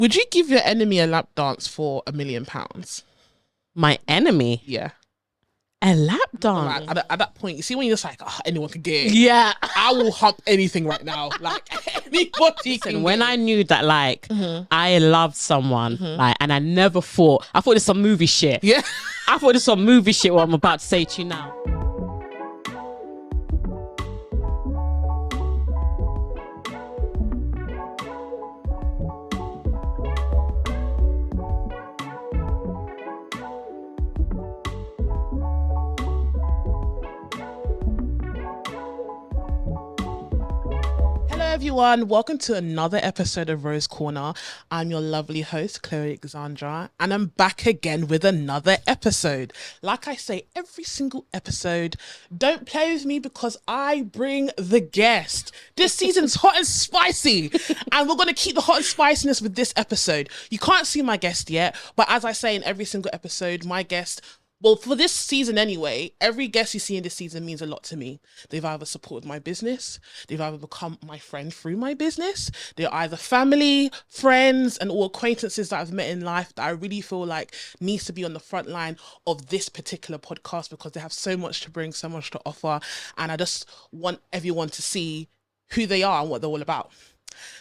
Would you give your enemy a lap dance for £1 million? My enemy? Yeah. A lap dance? Like, at that point, you see when you're just like, oh, anyone can get it. Yeah. I will hump anything right now. Like, anybody can When get I knew that, like, I loved someone, like, and I thought this some movie shit. Yeah. I thought this some movie shit, what I'm about to say to you now. Everyone, welcome to another episode of Rose Corner. I'm your lovely host, Alexandra, and I'm back again with another episode. Like I say, every single episode, don't play with me because I bring the guest. This season's hot and spicy, and we're going to keep the hot and spiciness with this episode. You can't see my guest yet, but as I say in every single episode, my guest... Well, for this season anyway, every guest you see in this season means a lot to me. They've either supported my business, they've either become my friend through my business, they're either family, friends, and all acquaintances that I've met in life that I really feel like needs to be on the front line of this particular podcast because they have so much to bring, so much to offer, and I just want everyone to see who they are and what they're all about.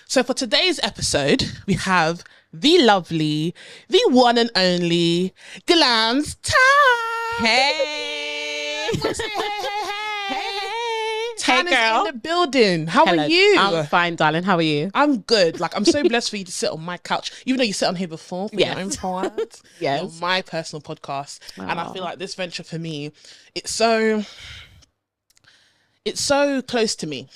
So for today's episode, we have the lovely, the one and only Glamz Tan. Hey. Tan Hey, girl. is in the building. How are you? I'm fine, darling. How are you? I'm good. Like, I'm so blessed for you to sit on my couch, even though you sit on here before for your own pod. Yes. You're my personal podcast. And I feel like this venture for me, it's so close to me.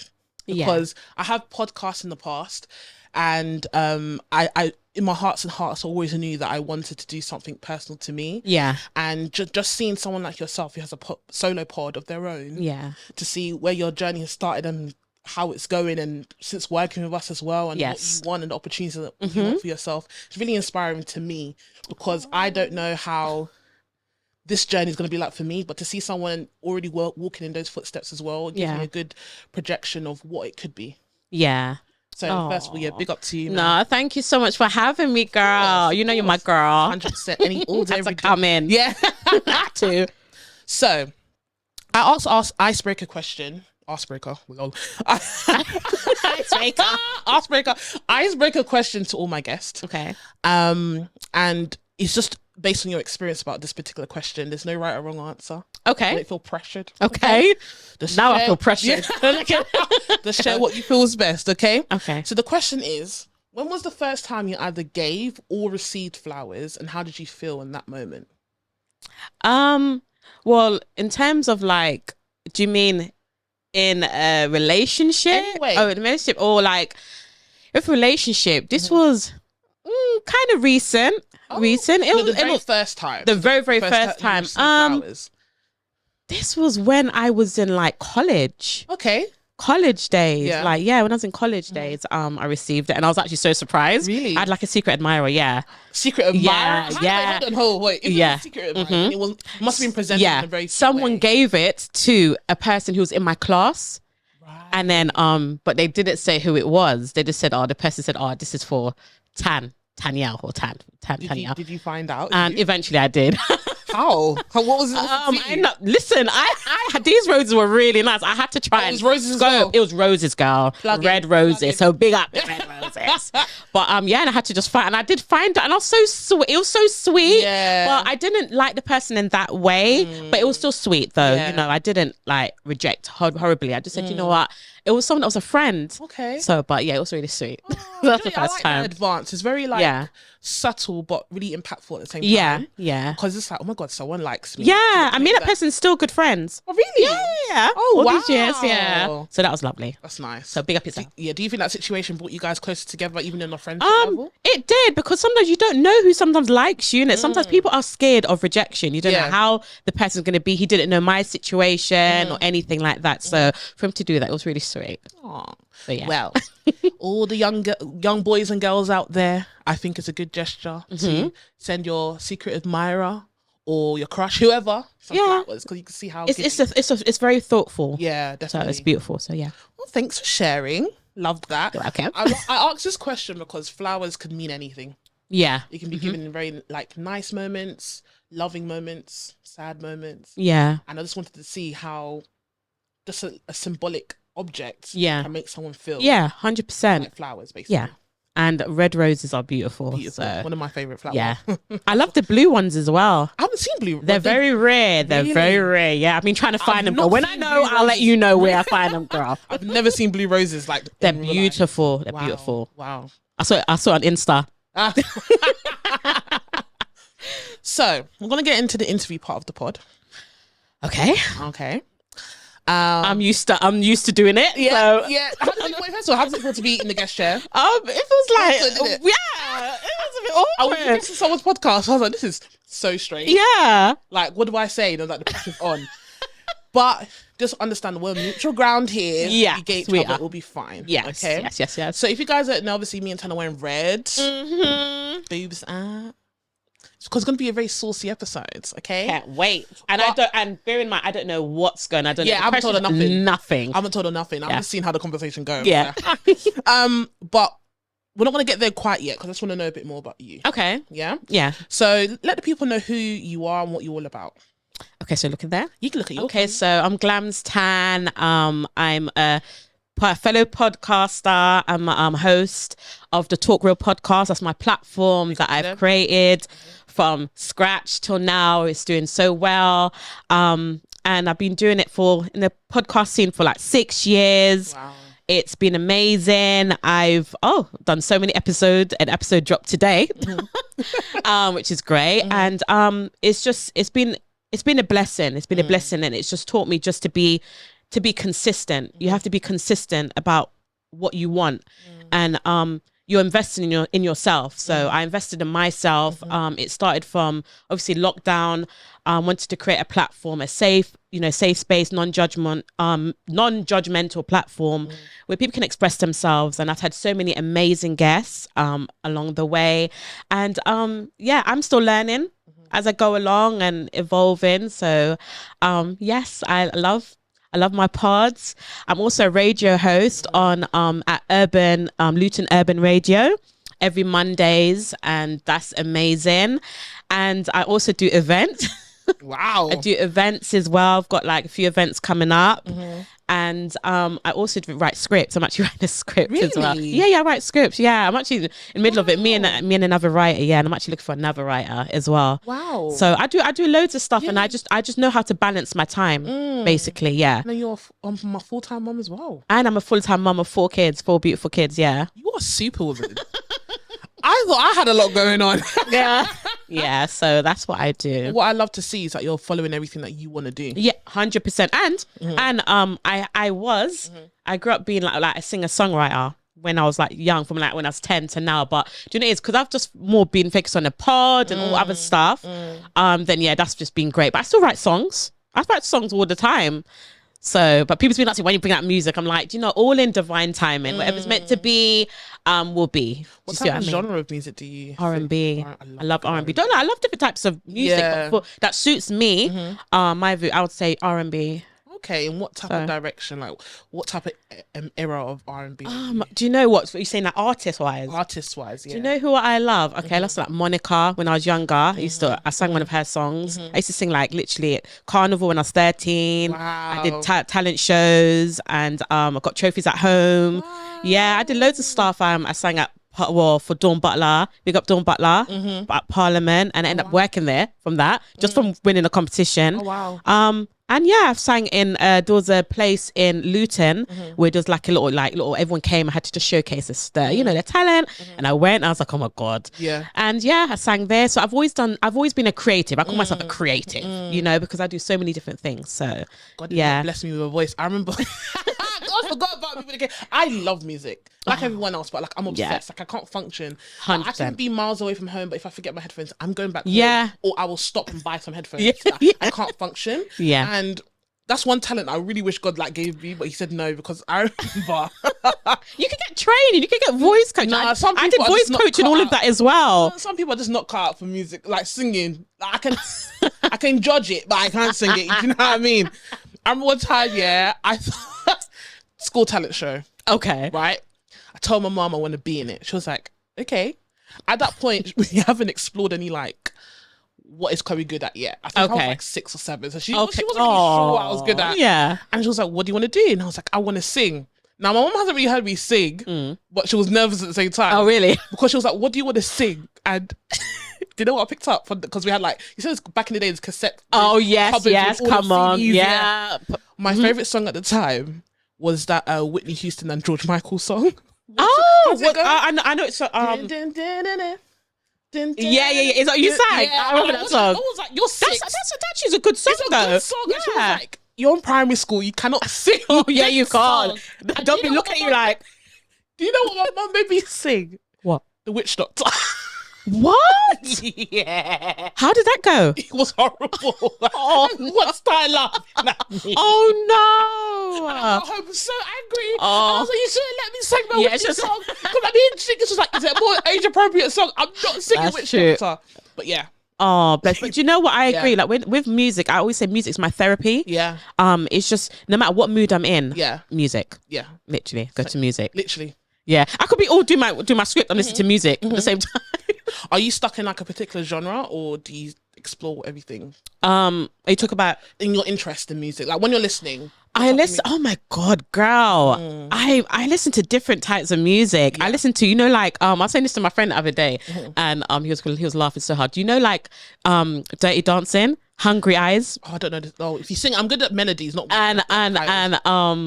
Because I have podcasts in the past, and I in my hearts and hearts I always knew that I wanted to do something personal to me. Yeah. And just seeing someone like yourself who has a solo pod of their own. Yeah. To see where your journey has started and how it's going, and since working with us as well, and what you want and the opportunities that you want for yourself, it's really inspiring to me because I don't know how this journey is going to be like for me, but to see someone already walking in those footsteps as well gives me a good projection of what it could be. Yeah. So first of all, big up to you. Man. No, thank you so much for having me, girl. You know you're my girl. 100%. All day, every day. Come in. Yeah. Too. So I also asked icebreaker question. Icebreaker question to all my guests. Okay. And it's just based on your experience about this particular question. There's no right or wrong answer. Okay. Don't feel pressured. Okay. Now I feel pressured. Yeah. Just share what you feel is best, okay? Okay. So the question is, when was the first time you either gave or received flowers, and how did you feel in that moment? Well, in terms of like, do you mean in a relationship? Anyway. Oh, in a relationship, or like with a relationship, this was kind of recent. It was the very first time. The very first time. Flowers. This was when I was in like college. Okay. College days. Yeah. Like, when I was in college days, I received it and I was actually so surprised. Really? I had like a secret admirer, Secret admirer? Yeah. Wait. If it was a secret admirer, it must have been presented in a very someone way. gave it to a person who was in my class. Right. And then, but they didn't say who it was. They just said, the person said, this is for Tanya or Tanya. Did you find out? And eventually I did. How? What was it? Listen, I had these roses were really nice. I had to try. It was roses as well. It was roses, girl. Red roses. So big up the red roses. But and I had to just find, and I did find it, and I was so sweet. It was so sweet. Yeah. But I didn't like the person in that way. But it was still sweet though. Yeah. You know, I didn't like reject horribly. I just said, you know what? It was someone that was a friend. Okay. So, but it was really sweet. That's the first time. That advance. It's very subtle, but really impactful at the same time. Yeah. Because it's like, oh my God, someone likes me. Yeah. I mean, that person's still good friends. Oh, really? Yeah. Oh, all wow. these years, yeah. So that was lovely. That's nice. So big up yourself. Do you think that situation brought you guys closer together, even in a friendship level? It did, because sometimes you don't know who sometimes likes you, and sometimes people are scared of rejection. You don't know how the person's going to be. He didn't know my situation or anything like that. So for him to do that, it was really sweet. Aww. But yeah. Well, all the young boys and girls out there, I think it's a good gesture to send your secret admirer or your crush, whoever, some flowers, because you can see how it's very thoughtful. Yeah, definitely. So it's beautiful. So yeah. Well, thanks for sharing. Loved that. Okay. I asked this question because flowers could mean anything. Yeah. It can be given in very like nice moments, loving moments, sad moments. Yeah. And I just wanted to see how just a symbolic object can make someone feel 100% like flowers, basically. Yeah. And red roses are beautiful. So. One of my favorite flowers. Yeah. I love the blue ones as well. I haven't seen blue. They're very rare. They're very rare. Yeah. I've been trying to find them. But when I know, I'll let you know where I find them, girl. I've never seen blue roses like they're beautiful. They're beautiful. Wow. I saw it on Insta. So we're gonna get into the interview part of the pod. Okay. I'm used to doing it. Yeah, so. yeah. How does it feel to be in the guest chair? It was like, it was a bit awkward. I was listening to someone's podcast. I was like, this is so strange. Yeah. Like, what do I say? And I was like, the pressure's on. But just understand we're mutual ground here. Yeah, we gate each other, it will be fine. Yes, okay. Yes. So if you guys don't know, obviously me and Tan are wearing red. Boobs out. Because it's going to be a very saucy episode, okay? Can't wait. And bear in mind, I don't know what's going on. I haven't told her nothing. Nothing. I haven't told her nothing. I'm just seeing how the conversation goes. Yeah. But we're not going to get there quite yet because I just want to know a bit more about you. Okay. Yeah? Yeah. So let the people know who you are and what you're all about. Okay, so look at there. You can look at your Okay, so I'm Glamz Tan. I'm a fellow podcaster. I'm a host of the Talk Real podcast. That's my platform that I've created from scratch till now. It's doing so well. And I've been doing it in the podcast scene for like 6 years. Wow. It's been amazing. I've done so many episodes. An episode dropped today, which is great. And it's been a blessing. It's been a blessing, and it's just taught me just to be consistent. You have to be consistent about what you want, and you're investing in yourself. So I invested in myself. It started from obviously lockdown. Wanted to create a platform, a safe space, non-judgmental platform where people can express themselves. And I've had so many amazing guests along the way, and I'm still learning as I go along and evolving. So yes, I love my pods. I'm also a radio host on at Luton Urban Radio every Mondays, and that's amazing. And I also do events. Wow. I do events as well. I've got like a few events coming up. And I also write scripts. I'm actually writing a script as well. Yeah, I write scripts. Yeah, I'm actually in the middle of it. Me and another writer. Yeah, and I'm actually looking for another writer as well. Wow. So I do loads of stuff, and I just know how to balance my time, basically. Yeah. And you're my full-time mum as well. And I'm a full-time mum of 4 beautiful kids. Yeah. You are a super woman. I thought I had a lot going on. Yeah, so that's what I do. What I love to see is that you're following everything that you want to do. Yeah, 100%. And I grew up being like a singer-songwriter when I was like young, from like when I was 10 to now. But do you know, it's because I've just more been focused on the pod and all other stuff. Then yeah, that's just been great. But I still write songs. I write songs all the time. So, but people's been asking when you bring out music, I'm like, all in divine timing. Whatever's meant to be, will be. What type of genre of music do you? R&B. I love R&B. Don't know. I love different types of music. Yeah. But that suits me. My view, I would say R&B. Okay, and what type of direction? Like, what type of era of R&B? Do you know what you're saying? Like artist-wise? Artist-wise, yeah. Do you know who I love? Okay, let's like Monica. When I was younger, I sang one of her songs. I used to sing like literally at Carnival when I was 13. Wow. I did talent shows, and I got trophies at home. Wow. Yeah, I did loads of stuff. I sang at for Dawn Butler, big up Dawn Butler at Parliament, and I ended up working there from that, just from winning a competition. Oh wow. And yeah, I've sang in there was a place in Luton where there's like a little everyone came. I had to just showcase their talent, and I went. And I was like, oh my god, yeah. And yeah, I sang there. So I've always been a creative. I call myself a creative, because I do so many different things. So God, bless me with a voice. I remember. I forgot about music. I love music, like everyone else, but like I'm obsessed. Like I can't function. Like, I can be miles away from home, but if I forget my headphones, I'm going back home, or I will stop and buy some headphones. Like, I can't function. Yeah. And that's one talent I really wish God like gave me, but he said no, because I remember you could get training, you could get voice coaching. I did voice coaching, all of that as well. Some people are just not cut out for music, like singing. Like, I can judge it, but I can't sing it. You know what I mean? I remember one time, I thought school talent show. Okay. right? I told my mom I want to be in it. She was like, okay. At that point, we haven't explored any like what is Chloe good at yet. I think I was like 6 or 7. So she wasn't really sure what I was good at. Yeah. And she was like, what do you want to do? And I was like, I want to sing. Now, my mom hasn't really heard me sing, but she was nervous at the same time. Oh, really? Because she was like, what do you want to sing? And do you know what I picked up? Because we had like, you said back in the day, there's cassette. Oh, yes, come on. CDs, yeah. My favourite song at the time was that Whitney Houston and George Michael song. I know it's yeah. Is that what you sang? Yeah, I remember that song. I was like, you're 6. That's actually a good song, It's a though. good song. Yeah. She was like, you're in primary school, you cannot sing. Oh, yeah, you can't. And Don't be looking at you like. Do you know what my mum made me sing? What? The Witch Doctor. What? Yeah. How did that go? It was horrible. What style at me? Oh, no. I got home so angry. Oh. I was like, you shouldn't let me sing my Witch song. Because I'm being sick. It's just like, is it a more age appropriate song? I'm not singing That's Witch true. Doctor. But yeah. Oh, bless. But you know what? I agree. Like with music, I always say music's my therapy. Yeah. It's just no matter what mood I'm in. Yeah. Music. Yeah. Literally, go to music. Literally. Yeah, I could be all do my script and listen to music at the same time. Are you stuck in like a particular genre, or do you explore everything? You talk about in your interest in music, like when you're listening. I listen. Oh my god, girl! I listen to different types of music. I listen to like I was saying this to my friend the other day, and he was laughing so hard. Do you know like Dirty Dancing? Hungry Eyes. Oh, I don't know. Oh, if you sing, I'm good at melodies, not and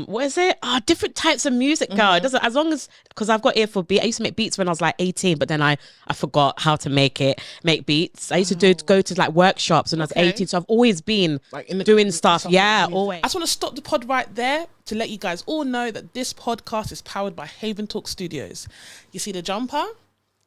what is it? Oh, different types of music, girl. It doesn't, as long as, because I've got ear for beat. I used to make beats when I was like 18, but then I forgot how to make beats. I used to go to like workshops when I was 18, so I've always been like doing stuff. Yeah, always. I just want to stop the pod right there to let you guys all know that this podcast is powered by Haven Talk Studios. You see the jumper,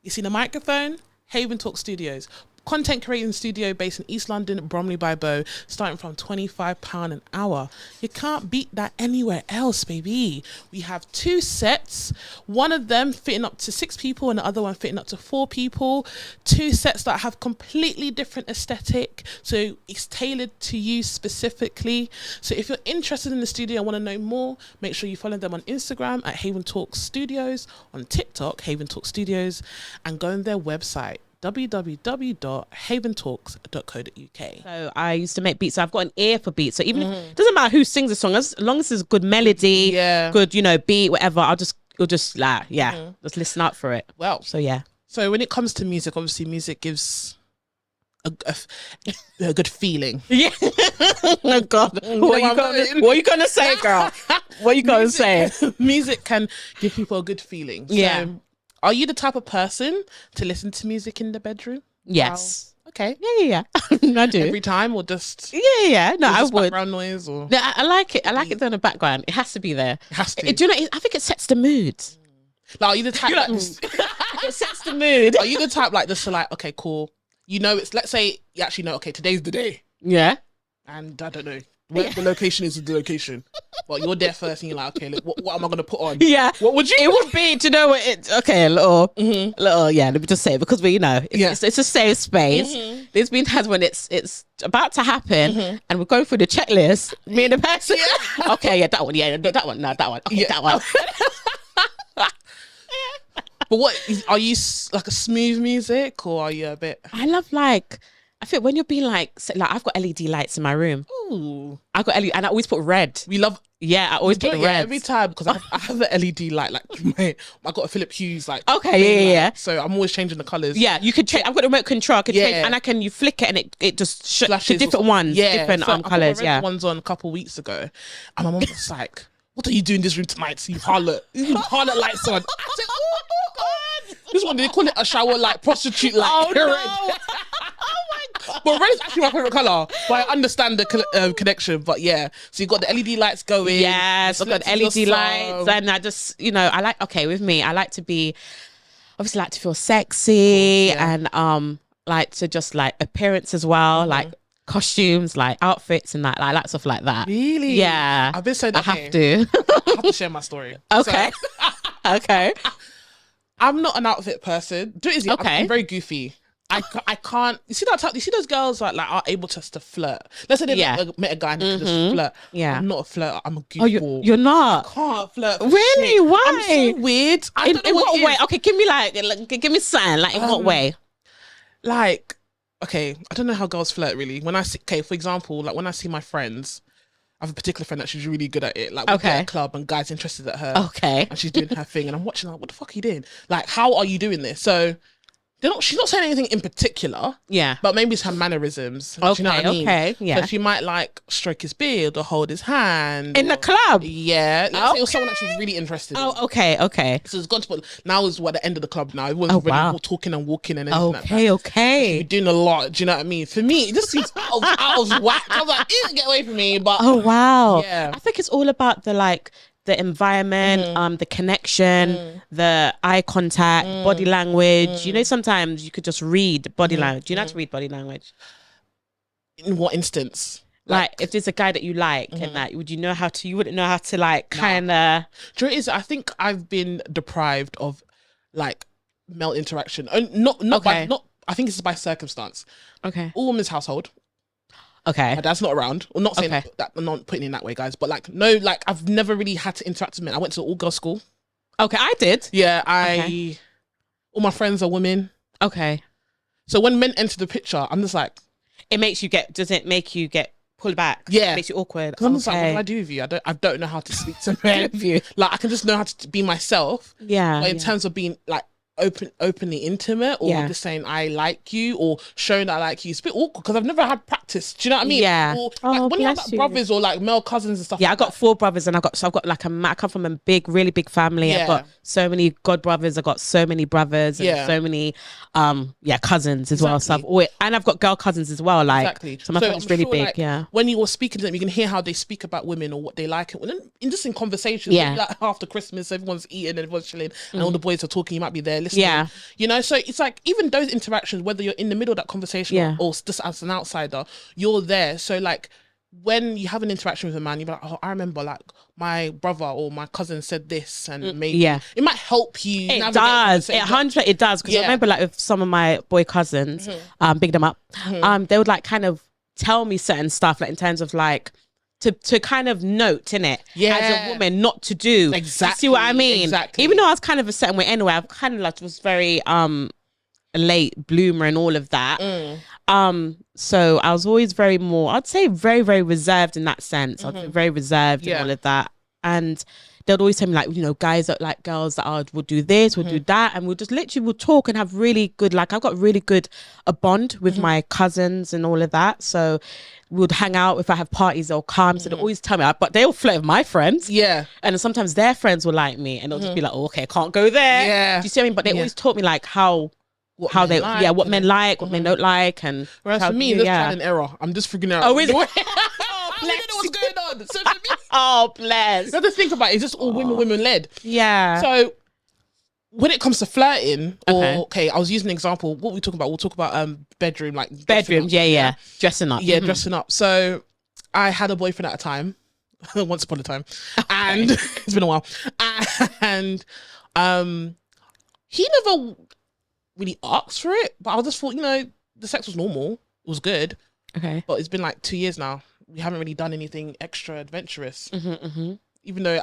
you see the microphone, Haven Talk Studios. Content creating studio based in East London, Bromley by Bow, starting from £25 an hour. You can't beat that anywhere else, baby. We have 2 sets, one of them fitting up to 6 people and the other one fitting up to 4 people. 2 sets that have completely different aesthetic, so it's tailored to you specifically. So if you're interested in the studio and want to know more, make sure you follow them on Instagram at Haven Talk Studios, on TikTok, Haven Talk Studios, and go on their website, www.haventalks.co.uk. So I used to make beats, so I've got an ear for beats. So even if, it doesn't matter who sings the song, as long as there's good melody, good, beat, whatever, just like, just listen out for it. Well, so yeah. So when it comes to music, obviously music gives a good feeling. Yeah. Oh God. What are you gonna say, girl? What are you gonna say? Music can give people a good feeling. Yeah. So, are you the type of person to listen to music in the bedroom? Yes. Wow. Okay. Yeah. I do. Every time, or just yeah. No, I would. Background noise, or no, I like it. I like it in the background. It has to be there. It has to. Do you know? I think it sets the mood. Like, are you the type? It sets the mood. Are you the type like this? To like, okay, cool. It's, let's say you actually know. Okay, today's the day. Yeah. And I don't know. The location is the location, but you're there first, and you're like, okay, look, what am I gonna put on? Yeah, what would you? It would be, do you know what? Okay, a little. Yeah. Let me just say it, because it's a safe space. There's been times when it's about to happen, and we're going through the checklist. Me and the person. Yeah. Okay, yeah, that one. Yeah, that one. No, that one. Okay, that one. But are you like a smooth music, or are you a bit? I love I think when you're being like I've got LED lights in my room. Ooh. I've got LED, and I always put red. We love. Yeah, I always put the red every time, because I have an LED light. Like I got a Philip Hughes like. Okay, yeah. So I'm always changing the colours. Yeah, you could change. I've got a remote control. I could change, and you flick it, and it just flashes to different ones, different colours. Yeah, ones on a couple of weeks ago, and my mum was like, "What are you doing in this room tonight? So you harlot lights on." I said, "Oh God, this one they call it a shower light, prostitute light." Oh no. But red is actually my favourite colour, but I understand the connection. But yeah, so you got the LED lights going. Yes, I've got LED lights, and I just, with me, I like to be, obviously like to feel sexy, and like to just like appearance as well, like costumes, like outfits, and I like stuff like that. Really? Yeah. I've been saying that. I have to. I have to share my story. Okay. So, okay. I'm not an outfit person. Okay. I'm very goofy. I can't. You see that? You see those girls like are able to flirt. Let's say they met a guy and they can just flirt. Yeah. I'm not a flirter. I'm a Oh, goofball. you're not. I can't flirt. For Really? shit. Why? I'm so weird. I don't know In what what it way? is. Okay, give me something. Like in what way? Like, okay, I don't know how girls flirt really. When I see, okay, for example, like when I see my friends, I have a particular friend that she's really good at it. Like, we get at a club and guys interested at her. Okay. And she's doing her thing, and I'm watching her. Like, what the fuck are you doing? Like, how are you doing this? So, she's not saying anything in particular. Yeah. But maybe it's her mannerisms. Okay. Do you know what I mean? Okay. Yeah. So she might like stroke his beard or hold his hand In the club. Yeah. Let's say it was someone that she's really interested in. Oh, okay. Okay. So it's gone to now is what the end of the club now. Everyone's already talking and walking and everything like that. Okay. Okay. You're doing a lot. Do you know what I mean? For me, it just seems out of whack. I was like, get away from me. But oh wow. Yeah. I think it's all about the environment, the connection, the eye contact, body language. You know, sometimes you could just read body language. Do you know how to read body language? In what instance? Like if there's a guy that you like and that, you wouldn't know how to like kind of. Do you know what it is? I think I've been deprived of like male interaction. Not I think it's by circumstance. Okay. All women's household. Okay. My dad's not around. I'm not saying that. I'm not putting it in that way, guys. But like, no, like I've never really had to interact with men. I went to an all-girls school. Okay, I did. Yeah, all my friends are women. Okay. So when men enter the picture, I'm just like, does it make you get pulled back? Yeah. It makes you awkward. Because I'm just like, what do I do with you? I don't know how to speak to men. Like I can just know how to be myself. Yeah. But in terms of being like openly intimate or just saying I like you or showing that I like you, it's a bit awkward because I've never had practice. Do you know what I mean? Yeah. Or like, when you have like brothers or like male cousins and stuff. Yeah, like I got 4 brothers and I've got like I come from a really big family. I've got so many god brothers. I've got so many brothers and so many cousins as well. So I've got girl cousins as well. Like so my family's really big. Like, when you were speaking to them, you can hear how they speak about women or what they like. And just in conversations, like after Christmas, everyone's eating and everyone's chilling, and all the boys are talking. You might be there listening. Yeah. You know, so it's like even those interactions, whether you're in the middle of that conversation or just as an outsider, you're there. So like when you have an interaction with a man, you're like, oh, I remember like my brother or my cousin said this, and maybe it might help you. It does. It does. Because I remember like with some of my boy cousins, big them up, they would like kind of tell me certain stuff, like in terms of like to kind of note, innit? As a woman, not to do. Exactly. You see what I mean? Exactly. Even though I was kind of a certain way anyway, I kind of like was very a late bloomer and all of that. So I was always I'd say very, very reserved in that sense. I'd be very reserved and all of that. And they'd always tell me like, you know, guys that like girls that would do this, would do that. And we'll talk and have really good, like I've got really good a bond with my cousins and all of that. So we would hang out. If I have parties, they'll come. So they always tell me, but they all flirt with my friends. Yeah. And then sometimes their friends will like me and they'll just be like, oh, okay, can't go there. Yeah. Do you see what I mean? But they always taught me like what men like, what men don't like. And whereas for me, that's trial and error. I'm just figuring out. Oh, is it? I don't know what's going on. So for me, oh, bless. You have to think about it. It's just all women led. Yeah. So when it comes to flirting, I was using an example. What we talking about? We'll talk about bedroom, like bedrooms. Yeah. Dressing up. Yeah, dressing up. So I had a boyfriend at a time, once upon a time, and it's been a while. And he never really asked for it, but I just thought, you know, the sex was normal. It was good. Okay. But it's been like 2 years now. We haven't really done anything extra adventurous. Even though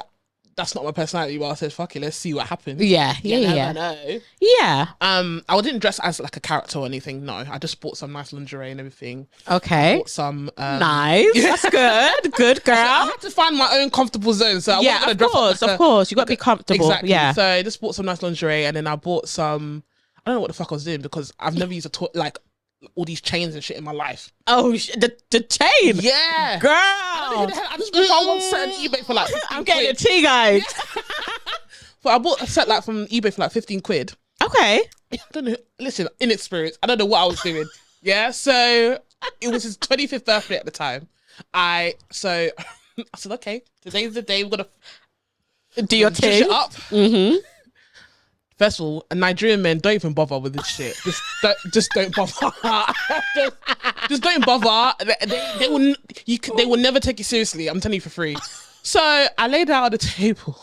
that's not my personality, but I said, fuck it, let's see what happens. Yeah. You never know. Yeah. I didn't dress as like a character or anything. No, I just bought some nice lingerie and everything. Okay. I bought some nice. That's good. Good girl. I had to find my own comfortable zone. So I wasn't gonna dress of course. You got to be comfortable. Exactly. Yeah. So I just bought some nice lingerie, and then I bought some. I don't know what the fuck I was doing because I've never used like all these chains and shit in my life. Oh, the chain? Yeah. Girl. I just bought one set on eBay for like 15 I'm getting quid. a tea, guys. Yeah. But I bought a set like from eBay for like 15 quid. Okay. I don't know. Listen, inexperienced. I don't know what I was doing. Yeah. So it was his 25th birthday at the time. I said, okay, today's the day we're going to do your thing. It up. First of all, Nigerian men don't even bother with this shit. Just don't bother. just don't bother. They will never take you seriously. I'm telling you for free. So I laid it out on the table.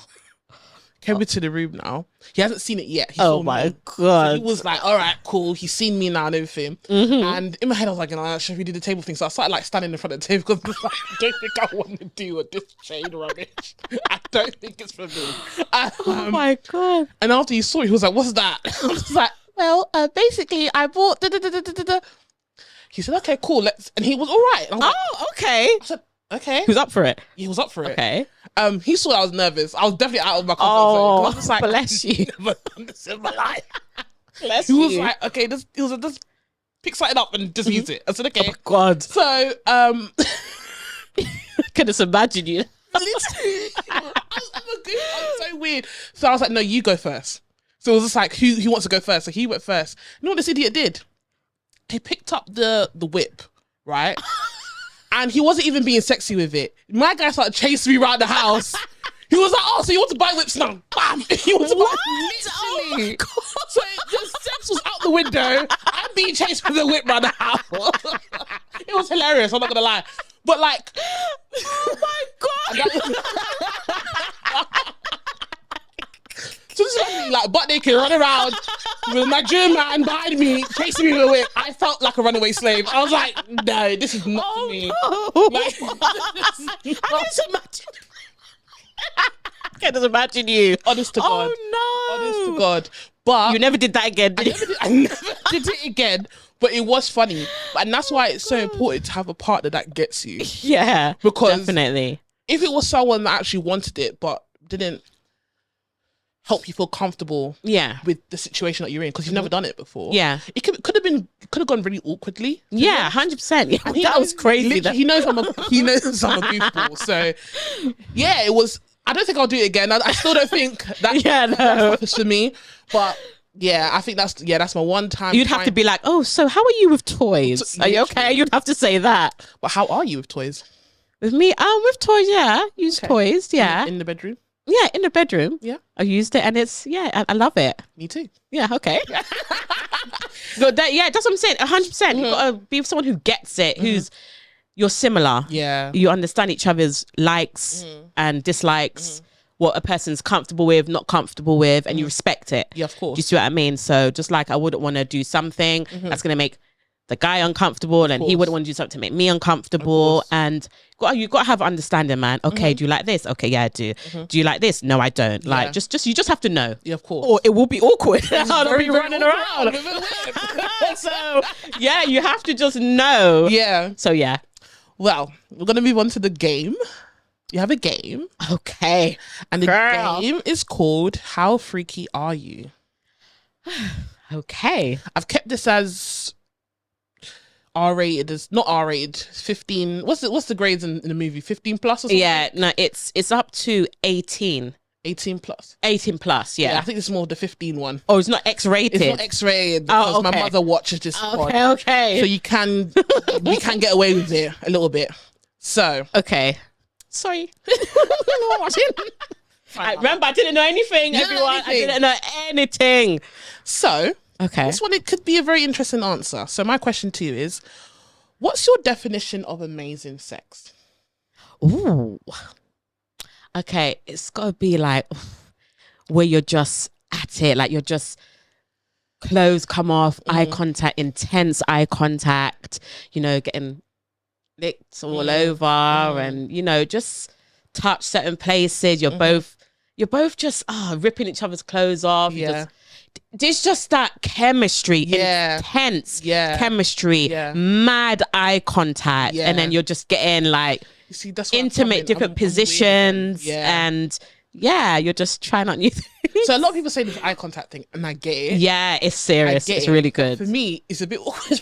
came into the room now. He hasn't seen it yet. He Oh saw my me. God. So he was like, all right, cool. He's seen me now and everything. And in my head, I was like, should we do the table thing? So I started like standing in front of the table because I don't think I want to do this chain rubbish. I don't think it's for me. Oh my God. And after he saw it, he was like, what's that? I was like, well, basically, I bought da-da-da-da-da-da. He said, okay, cool. Let's. And he was all right. And I was like, Okay. I said, okay. He was up for it. He was up for it. Okay. He saw I was nervous. I was definitely out of my comfort zone. I was just like, bless you. Never done this in my life. Bless He was you. like, okay, he was like, just pick something up and just use it. I said, okay. Oh God. So, I can just imagine you. literally, I'm so weird. So I was like, no, you go first. So it was just like, who wants to go first? So he went first. You know what this idiot did? He picked up the whip, right? And he wasn't even being sexy with it. My guy started chasing me around the house. He was like, oh, so you want to buy whips now? Bam! He was What? literally. So the sex was out the window. I'm being chased with a whip around the house. It was hilarious, I'm not going to lie. But like... Oh my God. So this is me, like butt naked, running around with a Nigerian man behind me, chasing me with a whip. I felt like a runaway slave. I was like, no, this is not for me. No. Like, I can just imagine you. honest to God. Oh no. Honest to God. But You never did that again, did you? I never did it again. But it was funny. And that's why it's so important to have a partner that gets you. Yeah. Because definitely. if it was someone that actually wanted it but didn't help you feel comfortable Yeah. with the situation that you're in, because you've never done it before. Yeah. It could have gone really awkwardly. Yeah, 100%. Yeah, And he that was knows- crazy. literally, he knows I'm a goofball. So yeah, it was. I don't think I'll do it again. I still don't think that Yeah, no. that's for me. But yeah, I think that's my one time. You'd have to be like, oh, so how are you with toys? Are you okay? Literally. You'd have to say that. But how are you with toys? With me, with toys, yeah. Use Okay. toys, yeah. In the bedroom. Yeah, in the bedroom. Yeah. I used it and it's, I love it. Me too. Yeah, okay. But yeah, that's what I'm saying. 100%. You've got to be with someone who gets it, who's, you're similar. Yeah. You understand each other's likes and dislikes, what a person's comfortable with, not comfortable with, and you respect it. Yeah, of Do course. you see what I mean? So just like I wouldn't want to do something that's going to make the guy uncomfortable, and he course. wouldn't want to do something to make me uncomfortable. And you got to have understanding, man. Okay, do you like this? Okay, yeah, I do. Do you like this? No, I don't. Like, Yeah. you just have to know. Yeah, of course. Or it will be awkward. I'll very, be very running awkward. around. So yeah, you have to just know. Yeah. So yeah. Well, we're gonna move on to the game. You have a game, Okay. and the Girl. game is called "How Freaky Are You?" Okay. I've kept this as R-rated, as not R-rated, 15. What's the grades in the movie? 15 plus or something? Yeah. No, it's up to 18. 18 plus. 18 plus. Yeah, Yeah. I think this is more the 15 one. Oh, it's not X-rated. It's not X-rated because my okay. mother watches this pod. Okay. Okay. So we can get away with it a little bit. So Okay. Sorry. Remember, I didn't know anything, You didn't know everyone. anything. I didn't know anything. So Okay. this one, it could be a very interesting answer. So my question to you is, what's your definition of amazing sex? Ooh. Okay, it's got to be like where you're just at it, like you're just clothes come off, eye contact, intense eye contact, getting licked all over and, just touch certain places. You're both just ripping each other's clothes off. Yeah. There's just that chemistry, Yeah. intense Yeah. chemistry, Yeah. mad eye contact, Yeah. and then you're just getting like You see, that's what I'm intimate, coming- different I'm weird positions, again. Yeah. and you're just trying out new things. So a lot of people say this eye contact thing, and I get it. Yeah, it's I serious. get It's it. really But good. for me, it's a bit awkward.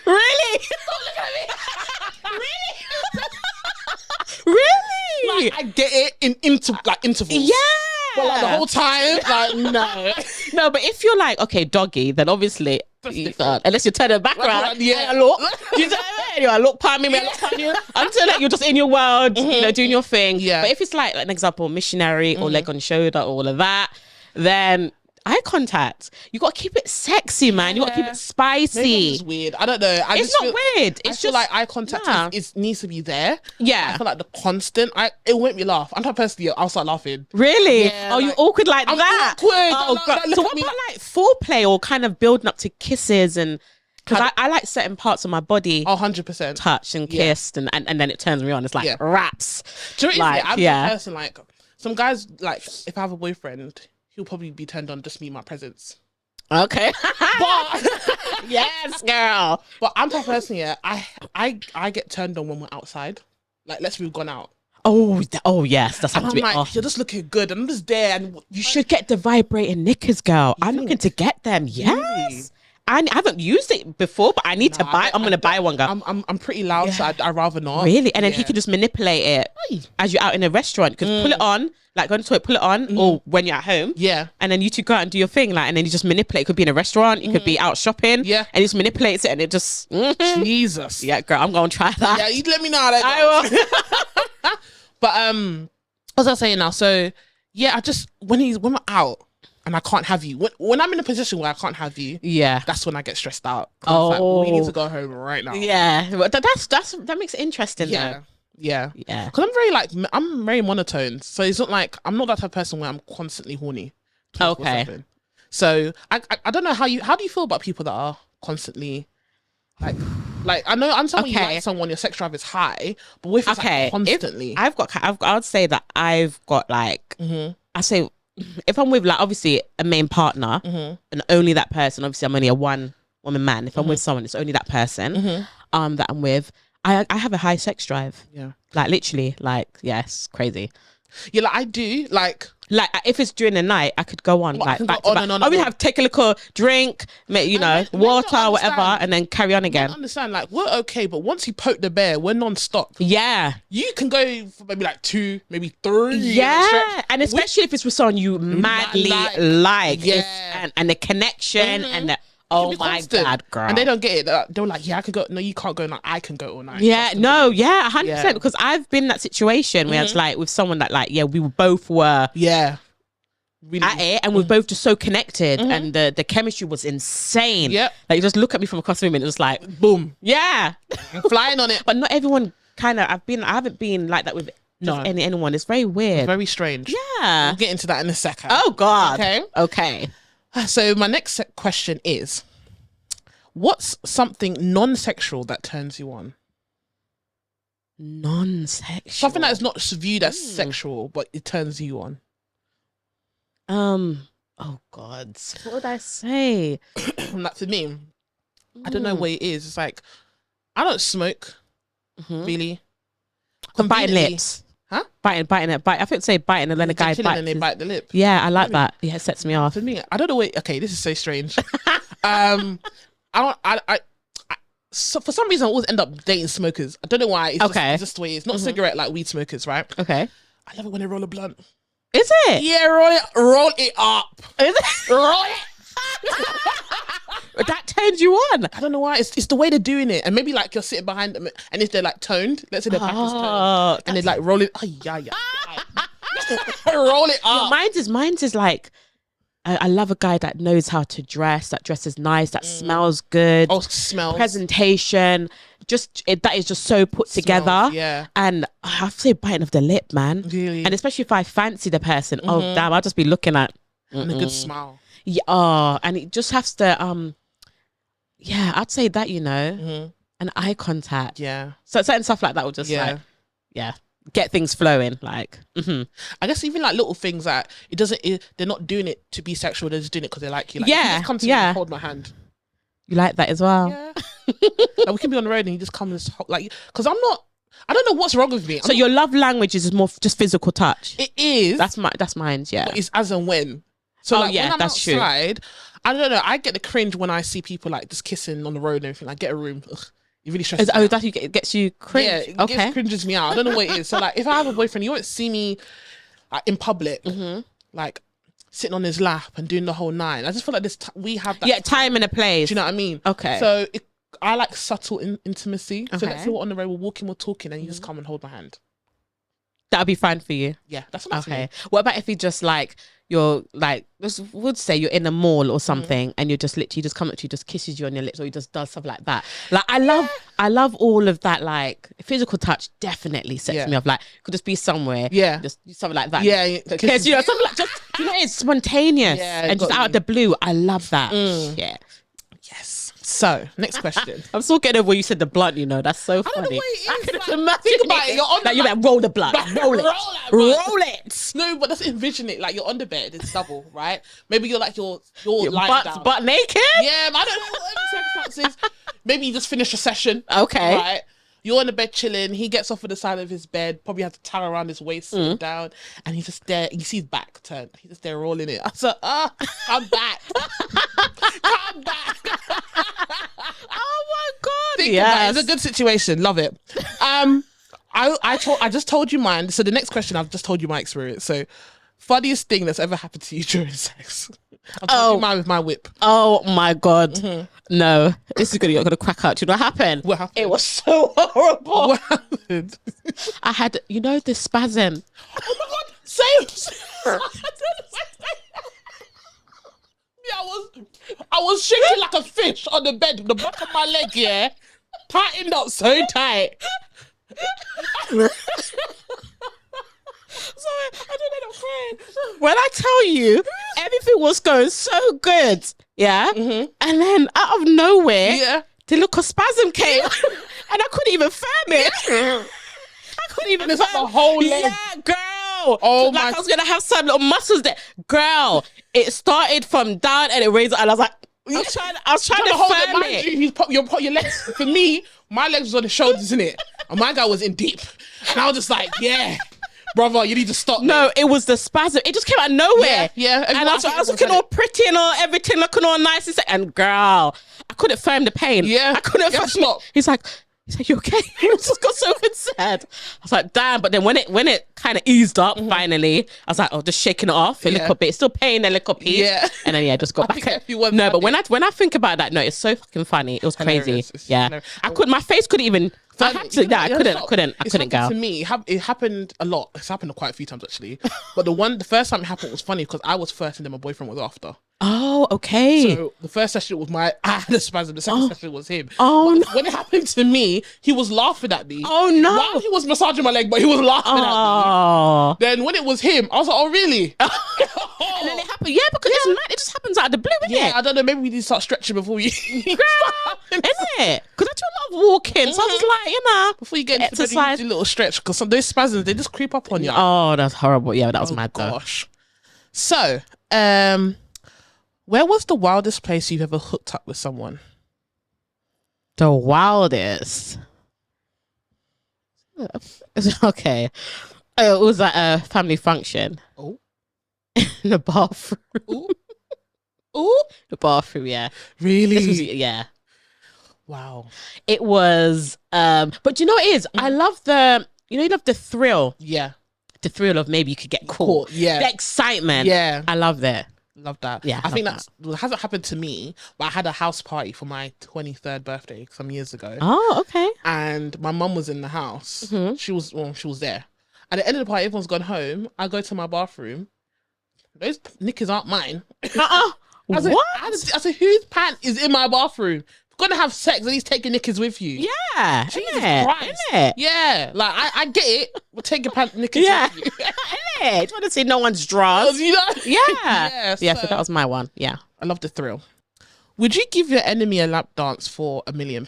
Really? Really? I get it in intervals. Yeah. But like the whole time, like no. No, but if you're like, okay, doggy, then obviously you different. can't. Unless you turn it back around. Yeah. And I look. You know what I mean? I look palm me, I look palm you. Until like you're just in your world, doing your thing. Yeah. But if it's like an example, missionary or leg on shoulder, all of that, then eye contact. You got to keep it sexy, man. You got to keep it Maybe spicy. it's weird. I don't know. It's not weird. I It's feel just like eye contact needs to be there. Yeah. I feel like the constant. It won't me laugh. I'm not personally. I'll start laughing. Really? Yeah, oh, like, you awkward like I'm that? awkward. Oh, God. So what about like foreplay or kind of building up to kisses and? Because I like certain parts of my body 100% touched and kissed and then it turns me on. It's like raps. Do you know what it is? I'm yeah. the person like some guys like if I have a boyfriend, he'll probably be turned on just me my presence. Okay. But yes, girl. But I'm that person, yeah. I get turned on when we're outside. Like let's say we've gone out. Oh yes, that's And happened I'm to me. like, you're just looking good, and I'm just there, and You should get the vibrating knickers, girl. I'm looking to get them. Yes. Really? I haven't used it before, but I need to buy. I'm going to buy one, girl. I'm pretty loud, so I'd rather not. Really? And then he could just manipulate it as you're out in a restaurant. Because pull it on, like go to the toilet, pull it on, or when you're at home. Yeah. And then you two go out and do your thing, like, and then you just manipulate. It could be in a restaurant, you could be out shopping. Yeah. And he just manipulates it, and it just. Jesus. Yeah, girl, I'm going to try that. Yeah, you let me know how that I will. But what was I saying now? So yeah, when we're out. And I can't have you. When I'm in a position where I can't have you, that's when I get stressed out. Like, we need to go home right now. Yeah, but that makes it interesting. Yeah, though. yeah. Because I'm very monotone, so it's not like I'm not that type of person where I'm constantly horny. Okay. So I don't know how do you feel about people that are constantly like I know I'm someone you like someone your sex drive is high, but with like constantly. I would say that I've got like I say. If I'm with like obviously a main partner and only that person, obviously I'm only a one woman man. If I'm with someone, it's only that person that I'm with. I have a high sex drive. Yeah, like literally, like yes, crazy. Yeah, like I do. Like if it's during the night, I could go on I like can back go to on back. and on I would and have take a little drink, water, whatever, and then carry on I again. don't understand. Like we're okay, but once you poke the bear, we're non-stop. Yeah, you can go for maybe like 2, maybe 3. Yeah, and especially if it's with someone you madly like. Yeah, and the connection and the. Oh my God, girl. And they don't get it. They're like, yeah, I could go. No, you can't go. Like, I can go all night. Yeah, no, yeah, 100%. Because I've been in that situation where it's like with someone that like, yeah, we both were really at it and we're both just so connected and the chemistry was insane. Yeah. Like you just look at me from across the room and it was like, boom. Yeah. I'm flying on it. But not everyone I haven't been like that with anyone. It's very weird. It's very strange. Yeah. We'll get into that in a second. Oh God. Okay. So my next question is, what's something non-sexual that turns you on? Non-sexual? Something that is not viewed as sexual, but it turns you on. Oh God. What would I say? Like for me, I don't know what it is. It's like, I don't smoke, really. Biting lips. Huh? Biting it. I think say biting and then a guy bites. And they bite the lip. Yeah, I like that. Yeah, it sets me off. For me, I don't know what. Okay, this is so strange. I so for some reason I always end up dating smokers. I don't know why. It's just the way it is. Not cigarette like weed smokers, right? Okay. I love it when they roll a blunt. Is it? Yeah, roll it up. Is it? Roll it. That turns you on. I don't know why. It's the way they're doing it, and maybe like you're sitting behind them, and if they're like toned, let's say their back is toned, and they like roll it. Oh yeah. Roll it up. Yeah, mine's is like. I love a guy that knows how to dress, that dresses nice, that smells good. Oh, smells. Presentation. That is just so put together. Yeah. And I have to say biting of the lip, man. Really? And especially if I fancy the person, oh damn, I'll just be looking at. And a good smile. Yeah. And it just has to, I'd say that, and eye contact. Yeah. So certain stuff like that will just get things flowing. Like, I guess even like little things that they're not doing it to be sexual. They're just doing it because they like you. Like, yeah, you just come to me and hold my hand. You like that as well? Yeah. Like we can be on the road and you just come and like, because I don't know what's wrong with me. So your love language is more just physical touch. It is. That's mine. Yeah. But it's as and when. So when I'm that's outside, true. I don't know. I get the cringe when I see people like just kissing on the road and everything. Like, get a room. Ugh. It really stresses me out. That gets you cringe? Yeah, it cringes me out. I don't know what it is. So like, if I have a boyfriend, you won't see me like, in public, like sitting on his lap and doing the whole nine. I just feel like we have that. Yeah, time and a place. Do you know what I mean? Okay. So I like subtle intimacy. Okay. So let's say we're on the road, we're walking, we're talking, and you just come and hold my hand. That'll be fine for you. Yeah, that's enough. Okay. What about if you just like you're like would say you're in a mall or something and you're just literally just come up to you, just kisses you on your lips, or he just does stuff like that. Like I love all of that. Like physical touch definitely sets me off. Like could just be somewhere. Yeah. Just something like that. Yeah. Because you know something like just it's spontaneous and just out of the blue. I love that. Yeah. Yes. So, next question. I'm still getting over when you said the blunt, you know. That's so funny. I don't know what it is. Think about it. You're on like, you better roll the blunt. Roll it. Roll it. No, but let's envision it. Like, you're on the bed. It's double, right? Maybe you're like, you're lying down. Butt naked? Yeah, but I don't know what circumstances. Maybe you just finished a session. Okay. Right? You're on the bed chilling. He gets off of the side of his bed, probably has a towel around his waist, sitting down, and he's just there. You see his back turned. He's just there rolling it. I said, come back. Come back. Oh my God. Think about it. It's a good situation. Love it. I just told you mine. So the next question, I've just told you my experience. So funniest thing that's ever happened to you during sex. I've told you mine with my whip. Oh my God. No. This is gonna crack out. You know what happened? What happened? It was so horrible. What happened? I had, you know, the spasm. Oh my God. Same. I was shaking like a fish on the bed, the back of my leg, yeah, tightened up so tight. Sorry, I don't end up crying. When I tell you, everything was going so good, yeah, and then out of nowhere, the little spasm came, and I couldn't even firm it. I couldn't even. It's like the whole leg. Yeah, girl. Oh like my! I was gonna have some little muscles there, girl. It started from down and it raised, and I was like, I was trying to hold firm it. it. You put your legs. For me, my legs was on the shoulders, isn't it? And my guy was in deep, and I was just like, yeah. Brother, you need to stop. No, it was the spasm. It just came out of nowhere. Yeah. And I was looking all pretty and all everything looking all nice. And girl, I couldn't firm the pain. Yeah. I couldn't firm it. He's like, you okay? He just got so concerned. I was like, damn. But then when it kind of eased up, finally, I was like, oh, just shaking it off a little bit. It's still pain a little piece. Yeah. And then just got back. No, but when I think about that, no, it's so fucking funny. It was crazy. Yeah. My face couldn't even. I couldn't go. To me, it happened a lot. It's happened quite a few times actually. But the first time it happened was funny because I was first and then my boyfriend was after. Oh, okay. So the first session was I had a spasm. The second session was him. Oh, but when it happened to me, he was laughing at me. Oh no! While he was massaging my leg, but he was laughing at me. Then when it was him, I was like, oh really? And then it happened. Yeah, because it's mad. It just happens out of the blue, isn't it? I don't know. Maybe we need to start stretching before we. Isn't it? Because I do a lot of walking, so I was like, before you get into exercise, do a little stretch because some of those spasms they just creep up on you. Oh, that's horrible. Yeah, that was mad though. Gosh. So, where was the wildest place you've ever hooked up with someone? The wildest. Okay. It was at a family function. Oh. In the bathroom. Ooh. The bathroom, yeah. Really? Yeah. Wow. It was but you know what it is? I love you love the thrill. Yeah. The thrill of maybe you could get caught. Yeah. The excitement. Yeah. I love that. Love that. Yeah. I think that hasn't happened to me, but I had a house party for my 23rd birthday some years ago. Oh, okay. And my mum was in the house. She was there. At the end of the party, everyone's gone home. I go to my bathroom. Those knickers aren't mine. What? I said, whose pant is in my bathroom? You're gonna have sex and he's taking knickers with you. Yeah. Jesus Christ. Innit? Yeah. Like I get it. We'll take your pant knickers with you. I want to see no one's drawers. You know? Yeah. So that was my one. Yeah. I love the thrill. Would you give your enemy a lap dance for £1 million?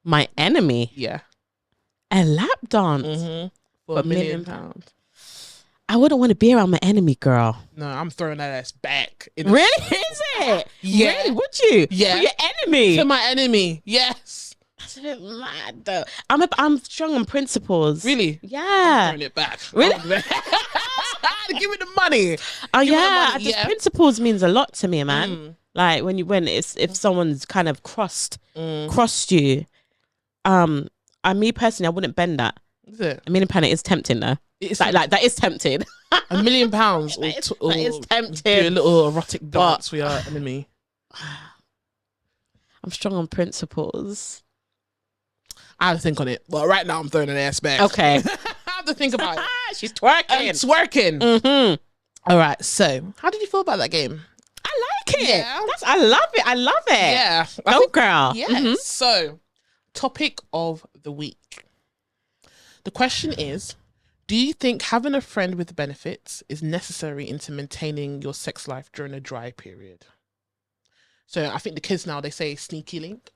My enemy? Yeah. A lap dance? For £1 million. I wouldn't want to be around my enemy, girl. No, I'm throwing that ass back. Really? Is it? Yeah. Really? Would you? Yeah. For your enemy? To my enemy. Yes. That's a bit mad though. I'm strong on principles. Really? Yeah. Throwing it back. Really? Give me the money. Oh yeah. Principles means a lot to me, man. Like if someone's kind of crossed you, me personally, I wouldn't bend that. Is it? £1 million is tempting though. It's like that is tempting. £1 million that is tempting. Do a little erotic dance for your enemy. I'm strong on principles. I have to think on it. But right now I'm throwing an ass back. Okay. have to think about it. She's twerking. It's working. All right. So, how did you feel about that game? I like it. Yeah. I love it. I love it. Yeah. Go, girl. Yeah. So, topic of the week. The question is, do you think having a friend with benefits is necessary into maintaining your sex life during a dry period? So I think the kids now, they say sneaky link.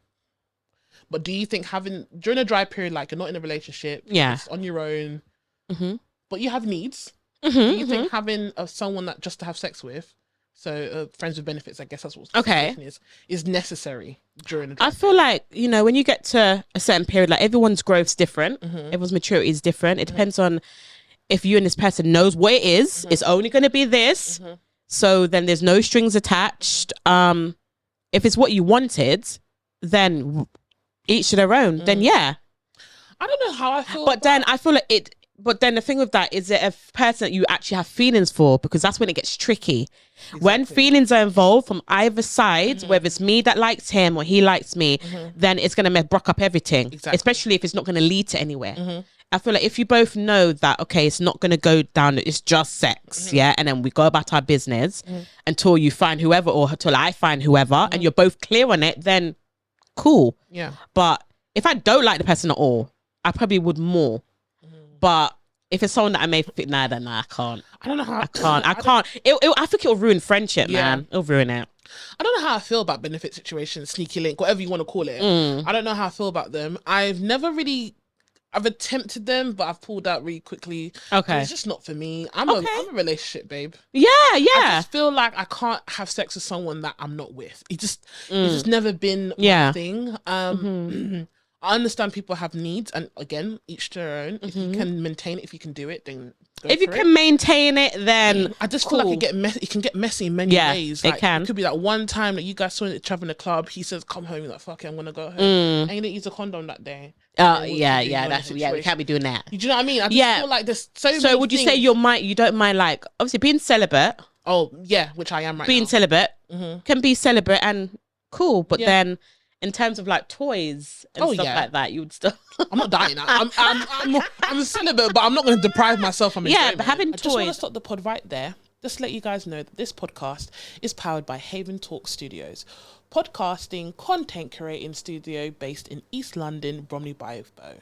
But do you think having, during a dry period, like you're not in a relationship, you're just on your own, but you have needs, do you think having someone that just to have sex with, so friends with benefits, I guess that's what the situation is necessary during the dry period? I feel like, you know, when you get to a certain period, like everyone's growth's different, everyone's maturity is different. It depends on if you and this person knows what it is. It's only going to be this. So then there's no strings attached. If it's what you wanted, then each to their own. Then yeah. I don't know how I feel. But then I feel like it. But then the thing with that is it a person that you actually have feelings for, because that's when it gets tricky. Exactly. When feelings are involved from either side, whether it's me that likes him or he likes me, then it's going to brock up everything. Exactly. Especially if it's not going to lead to anywhere. I feel like if you both know that, okay, it's not going to go down, it's just sex, yeah, and then we go about our business until you find whoever, or until I find whoever, and you're both clear on it, then cool. Yeah. But if I don't like the person at all, I probably would more. But if it's someone that I may think, nah, I can't. I don't know how. I can't. I think it'll ruin friendship, man. It'll ruin it. I don't know how I feel about benefit situations, sneaky link, whatever you want to call it. I don't know how I feel about them. I've attempted them, but I've pulled out really quickly. Okay. It's just not for me. I'm a relationship babe. Yeah. I just feel like I can't have sex with someone that I'm not with. It's just never been my thing. I understand people have needs, and again, each to their own. If you can maintain it, if you can do it, then go if you can maintain it, then I just feel like it can get messy in many ways. Like, it can. It could be that one time that you guys saw each other in the club. He says, "Come home." You're like, "Fuck it, I'm gonna go home." And you didn't use a condom that day. We can't be doing that. Do you know what I mean? I just feel like there's so. So would you say you don't mind, like, obviously being celibate? Oh yeah, which I am right now. Being celibate can be celibate and cool, but then in terms of like toys and stuff like that, you would still. I'm not dying. I'm celibate, but I'm not going to deprive myself from enjoyment. Yeah, but having toys. I just want to stop the pod right there. Just to let you guys know that this podcast is powered by Haven Talk Studios, podcasting, content curating studio based in East London, Bromley by Bow.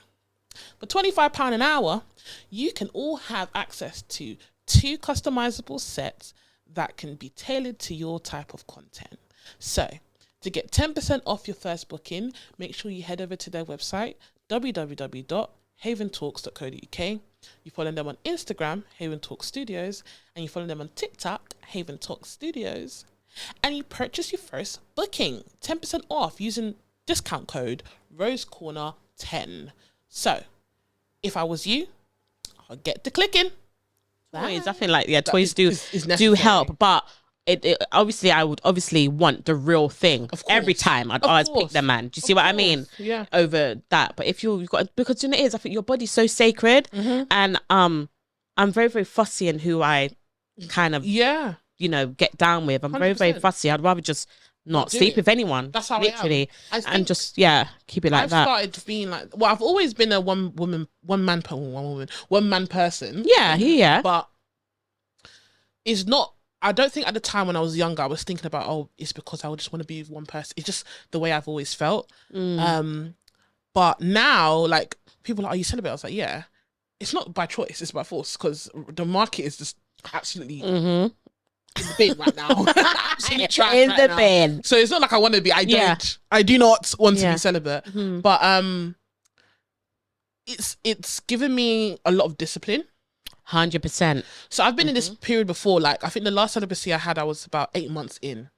For £25 an hour, you can all have access to 2 customizable sets that can be tailored to your type of content. So, to get 10% off your first booking, make sure you head over to their website, www.haventalks.co.uk. You follow them on Instagram, Haven Talk Studios, and you follow them on TikTok, Haven Talk Studios. And you purchase your first booking, 10% off using discount code RoseCorner10. So, if I was you, I'll get to clicking. Toys, I feel like toys do help, but it obviously I would obviously want the real thing every time. I'd always pick the man. Do you see what I mean? Yeah. Over that, but if you've got, because you know it is, I think your body's so sacred, and I'm very, very fussy in who I kind of get down with. I'm 100%. Very, very fussy. I'd rather just not sleep with anyone. That's how literally, I am. And just keep it like that. I've started being like, well, I've always been a one man person. Yeah. But it's not. I don't think at the time when I was younger, I was thinking about, it's because I would just want to be with one person. It's just the way I've always felt. But now, like, people are like, are you celibate? I was like, yeah. It's not by choice, it's by force, because the market is just absolutely in the bin right now. Absolutely trash in the bin. So it's not like I want to be. I do not want to be celibate. But it's given me a lot of discipline. 100%. So I've been in this period before. Like, I think the last celibacy I had, I was about 8 months in.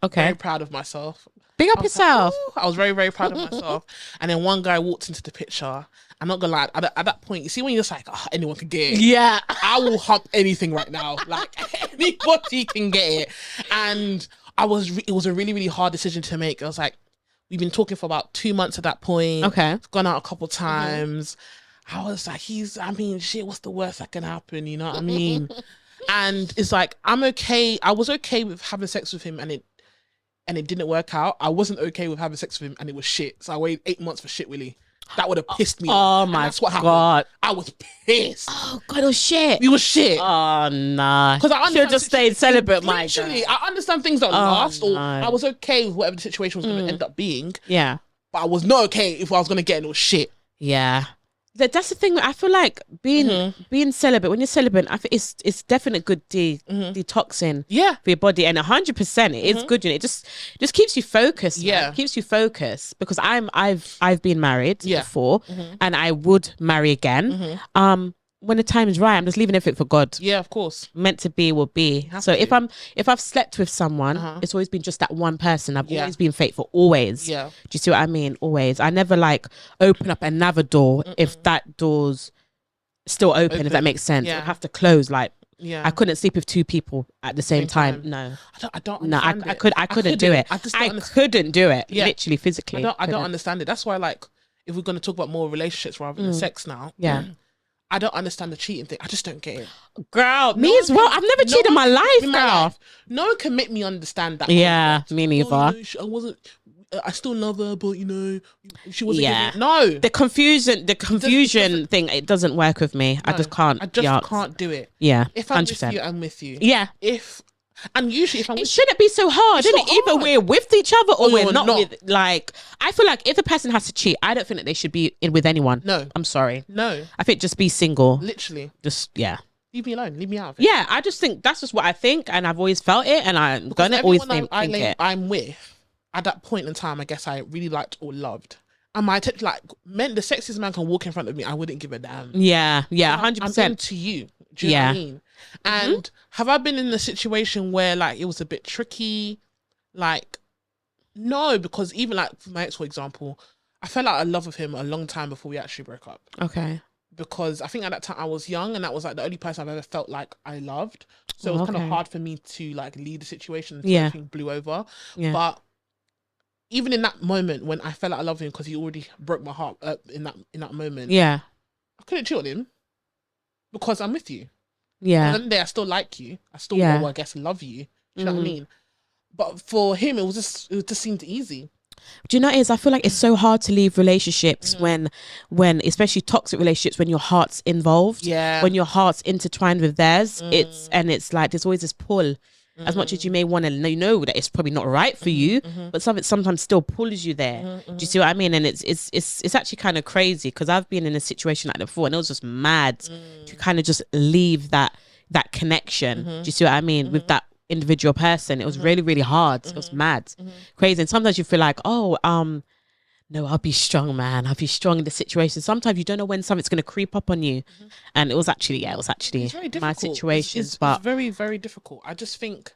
Okay. Very proud of myself. Big up yourself. Like, I was very, very proud of myself. And then one guy walked into the picture. I'm not gonna lie, at that point, you see when you're just like, anyone can get it. Yeah. I will hump anything right now. Like, anybody can get it. And it was a really, really hard decision to make. I was like, we've been talking for about 2 months at that point. Okay. Gone out a couple times. I was like, shit, what's the worst that can happen? You know what I mean? And it's like, I'm okay. I was okay with having sex with him and it didn't work out. I wasn't okay with having sex with him and it was shit. So I waited 8 months for shit, Willie. That would have pissed me Oh off. And my that's what happened. God. I was pissed. Oh God, it was shit. It was shit. Oh nah. Because I should understand just stayed celibate, my literally, God. I understand things don't last, or no. I was okay with whatever the situation was going to end up being, Yeah. but I was not okay if I was going to get in it was shit. Yeah. That's the thing. I feel like being celibate, when you're celibate, I think it's definitely good detoxing Yeah. for your body, and 100% it is good. You know, it just keeps you focused. Yeah. Man. It keeps you focused, because I've been married before, and I would marry again. When the time is right, I'm just leaving everything for God. Yeah, of course. Meant to be will be. So if I've slept with someone, it's always been just that one person. I've always been faithful, always. Yeah. Do you see what I mean? Always. I never like open up another door if that door's still open. If that makes sense. Yeah. I have to close. Like, Yeah. I couldn't sleep with two people at the same time. No. I don't No, understand I couldn't do it. I just I don't understand. couldn't do it. Yeah. Literally, physically. I don't understand it. That's why, like, if we're going to talk about more relationships rather than sex now, Yeah. I don't understand the cheating thing. I just don't get it. Girl, me as well. I've never cheated in my life, girl. No one can make me understand that. Yeah, concept. me neither. Oh, you know, I wasn't. I still love her, but you know, she wasn't. Yeah. Giving, no, The confusion thing, it doesn't work with me. I just can't. I just can't do it. Yeah, If I'm 100%. with you, I'm with you. Yeah. And usually if I'm It with shouldn't be so hard, isn't not it? Either hard. we're with each other or we're you're not, not. with. Like, I feel like if a person has to cheat, I don't think that they should be in with anyone. No. I'm sorry. No, I think just be single. literally, Just leave me alone. Leave me out of it. yeah. I just think that's just what I think, and I've always felt it, and I'm gonna always think it. I'm with at that point in time, I guess I really liked or loved. And my like meant the sexiest man can walk in front of me, I wouldn't give a damn. Yeah, I'm 100%. into you. Do you know what I mean? And have I been in a situation where like it was a bit tricky? Like, no, because even like for my ex, for example, I fell out of love with him a long time before we actually broke up. Okay. Because I think at that time I was young, and that was like the only person I've ever felt like I loved. So it was kind of hard for me to like lead the situation until everything blew over. Yeah. But even in that moment when I fell out of love with him because he already broke my heart in that moment, Yeah. I couldn't cheat on him because I'm with you. Yeah. At the end of the day, I still like you. I still, well, I guess, love you. Do you know what I mean? But for him, it just seemed easy. Do you know what it is? I feel like it's so hard to leave relationships when especially toxic relationships, when your heart's involved. Yeah. When your heart's intertwined with theirs. It's like there's always this pull. As much as you may want to know that it's probably not right for you, but something sometimes still pulls you there. Do you see what I mean? And it's actually kind of crazy, because I've been in a situation like that before, and it was just mad to kind of just leave that connection. Do you see what I mean? With that individual person, it was really, really hard. It was mad, crazy. And sometimes you feel like, no, I'll be strong, man. I'll be strong in the situation. Sometimes you don't know when something's going to creep up on you. And it was actually it's very difficult. my situation. It's but very, very difficult. I just think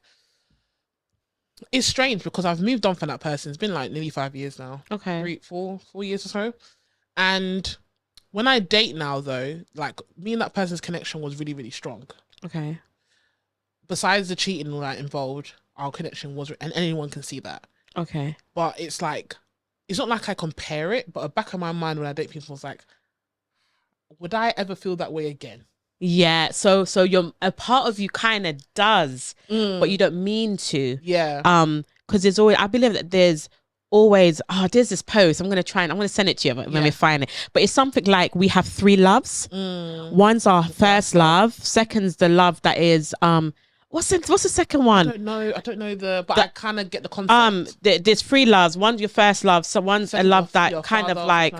it's strange because I've moved on from that person. It's been like nearly 5 years now. okay. 4 years or so. And when I date now, though, like me and that person's connection was really, really strong. Okay. Besides the cheating and all that involved, our connection was, and anyone can see that. Okay. But it's like, it's not like I compare it, but the back of my mind when I date people, it's like, would I ever feel that way again? Yeah. So you're a part of you kind of does, but you don't mean to. Yeah. Because there's always, I believe that there's always, there's this post. I'm gonna send it to you when we find it. But it's something like we have 3 loves. One's our first love. Second's the love that is What's the second one? I don't know but I kind of get the concept. There's 3 loves. One's your first love. So one's a love that kind of like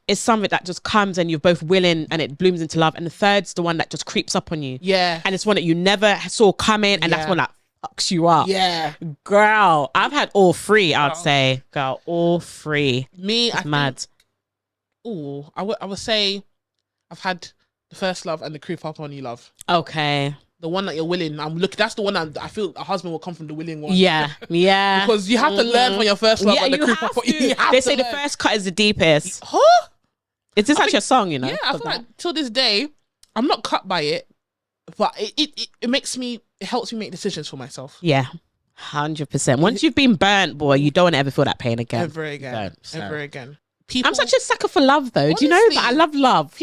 is something that just comes and you're both willing and it blooms into love. And the third's the one that just creeps up on you. Yeah. And it's one that you never saw coming, and that's one that fucks you up. Yeah. Girl, I've had all 3, I'd say. Girl, all 3. Me, it's mad. I would say I've had the first love and the creep up on you love. Okay. The one that you're willing, that's the one that I feel a husband will come from, the willing one. Yeah, yeah. Because you have to learn from your first love. Yeah, and the you creep have up on, to. They say the first cut is the deepest. Huh? Is this actually a song, you know? Yeah, I feel like till this day, I'm not cut by it, but it helps me make decisions for myself. Yeah, 100%. Once you've been burnt, boy, you don't want to ever feel that pain again. Ever again. Ever again. I'm such a sucker for love, though. Honestly, do you know that I love love?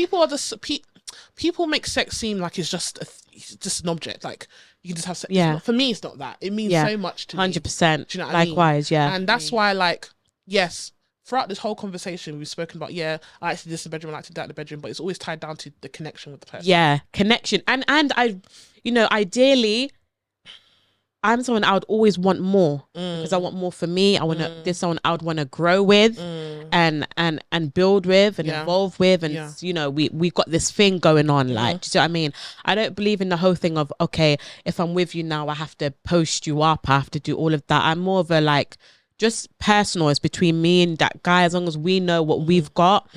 People make sex seem like it's just an object. Like you can just have sex. Yeah. For me, it's not that. It means so much to me. 100%. Do you know what I mean? Likewise, yeah. And that's why, like, yes, throughout this whole conversation, we've spoken about, I like to do this in the bedroom, I like to do that in the bedroom, but it's always tied down to the connection with the person. Yeah, connection. And I, ideally, I'm someone I would always want more because I want more for me. I want to. There's someone I would want to grow with, and build with, and evolve with, and we got this thing going on. Like, do you see what I mean? I don't believe in the whole thing of, okay, if I'm with you now, I have to post you up. I have to do all of that. I'm more of a like, just personal. It's between me and that guy. As long as we know what we've got.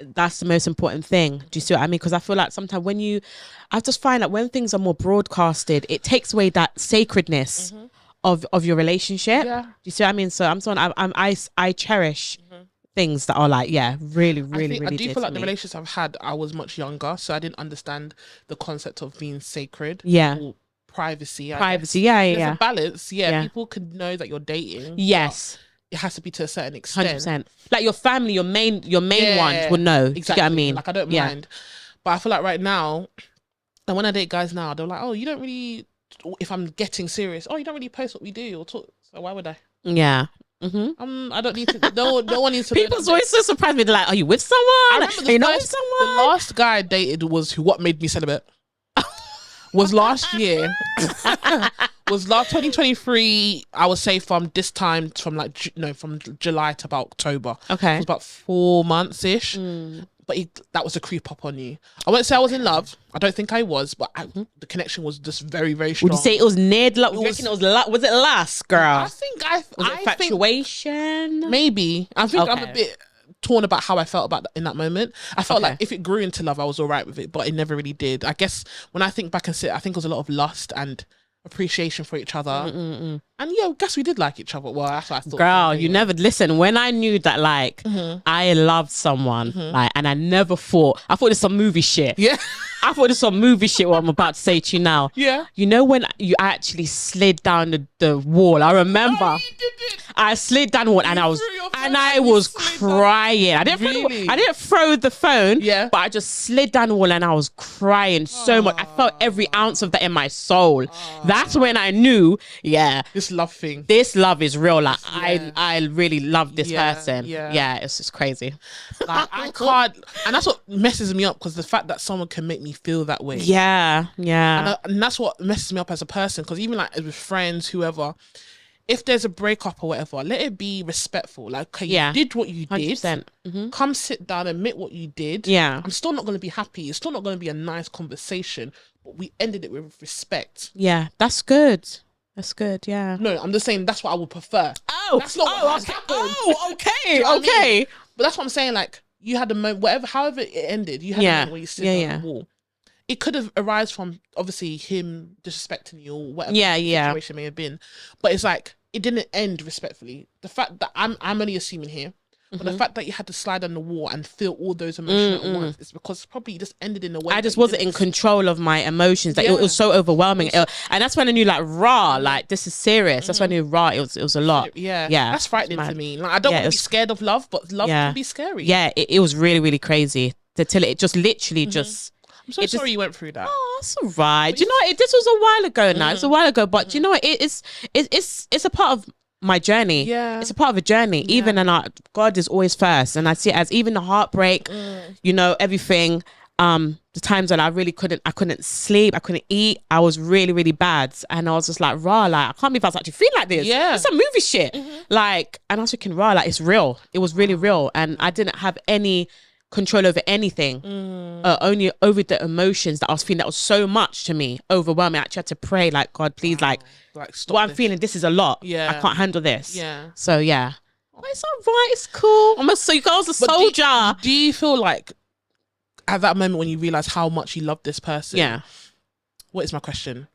That's the most important thing. Do you see what I mean? Because I feel like sometimes I just find that when things are more broadcasted, it takes away that sacredness of your relationship. Do you see what I mean? So I cherish things that are like, really, really, really. I do feel like the relationships I've had, I was much younger, so I didn't understand the concept of being sacred. Or privacy. There's a balance. People can know that you're dating. Yes. It has to be to a certain extent. 100%. Like your family, your main ones will know. Exactly. Do you get what I mean? Like I don't mind. But I feel like right now, and when I date guys now, they're like, oh, you don't really, if I'm getting serious, oh, you don't really post what we do or talk. So why would I? Yeah. I don't need to. No one needs to. People's always so surprised me. They're like, "Are you with someone? I remember someone?" The last guy I dated was what made me celibate. Was last year. Was last 2023. I would say from this time, from July to about October. Okay, it was about 4 months ish. But that was a creep up on you. I won't say I was in love. I don't think I was, but the connection was just very, very strong. Would you say it was near love? Was it last, girl? I think was it infatuation? Maybe. I think I'm a bit torn about how I felt about that in that moment. I felt like if it grew into love, I was all right with it, but it never really did. I guess when I think back and I think it was a lot of lust and appreciation for each other. And I guess we did like each other. Well, that's what I thought. Girl, you never listen. When I knew that I loved someone, and I never thought, I thought it's some movie shit. Yeah. I thought it's some movie shit what I'm about to say to you now. Yeah. You know when you actually slid down the wall? I remember. Oh, you did it. I slid down the wall and I was crying. I didn't throw the phone, but I just slid down the wall and I was crying so much. I felt every ounce of that in my soul. That's when I knew, this love thing. This love is real. Like I really love this person. Yeah, it's just crazy. Like I can't, and that's what messes me up, because the fact that someone can make me feel that way. And that's what messes me up as a person, because even like with friends, whoever, if there's a breakup or whatever, let it be respectful. Like, okay, you did what you did. 100%. Come sit down, admit what you did. Yeah. I'm still not going to be happy. It's still not going to be a nice conversation, but we ended it with respect. Yeah, that's good. That's good, yeah. No, I'm just saying that's what I would prefer. Oh, that's not what has happened. Oh, okay, you know okay. I mean? But that's what I'm saying. Like, you had a moment, however it ended, you had a moment where you sit on the wall. It could have arisen from obviously him disrespecting you or whatever the situation may have been, but it's like it didn't end respectfully. The fact that I'm only assuming here, but the fact that you had to slide on the wall and feel all those emotions at once is because probably it just ended in a way. I just wasn't in control of my emotions. Like, it was so overwhelming, and that's when I knew, like, like, this is serious. That's when I knew, it was a lot. Yeah, that's frightening to me. Like, I don't want to be scared of love, but love can be scary. Yeah, it was really, really crazy till it just literally just. I'm so sorry you went through that. Oh, that's all right. Do you know what? This was a while ago now. It's a while ago, but do you know what? It's a part of my journey. Yeah, it's a part of a journey. Yeah. Even God is always first, and I see it as even the heartbreak. Everything. The times when I couldn't sleep, I couldn't eat. I was really, really bad, and I was just like, like, I can't believe I was actually feeling like this. Yeah, it's some movie shit. Like, and I was thinking, like, it's real. It was really real, and I didn't have any control over anything, only over the emotions that I was feeling. That was so much to me, overwhelming. I actually had to pray, like, God, please, like stop what I'm feeling, this is a lot. I can't handle this. So but it's all right, it's cool. So you guys a soldier. Do you feel like at that moment when you realize how much you love this person, what is my question?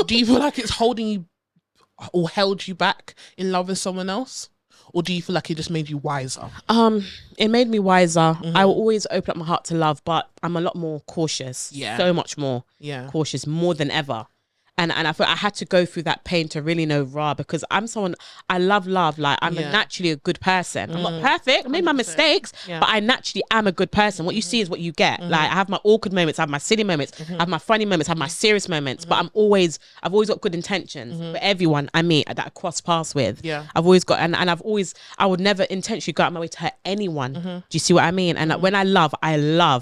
Do you feel like it's holding you or held you back in loving someone else? Or do you feel like it just made you wiser? It made me wiser. I will always open up my heart to love, but I'm a lot more cautious. Yeah. So much more cautious, more than ever. And I thought I had to go through that pain to really know raw, because I'm someone, I love. Like, I'm naturally a good person. I'm not perfect. I made my mistakes, but I naturally am a good person. What you see is what you get. Like, I have my awkward moments, I have my silly moments, I have my funny moments, I have my serious moments, but I've always got good intentions for everyone I meet that I cross paths with. Yeah. I've always got, and I would never intentionally go out my way to hurt anyone. Do you see what I mean? And when I love.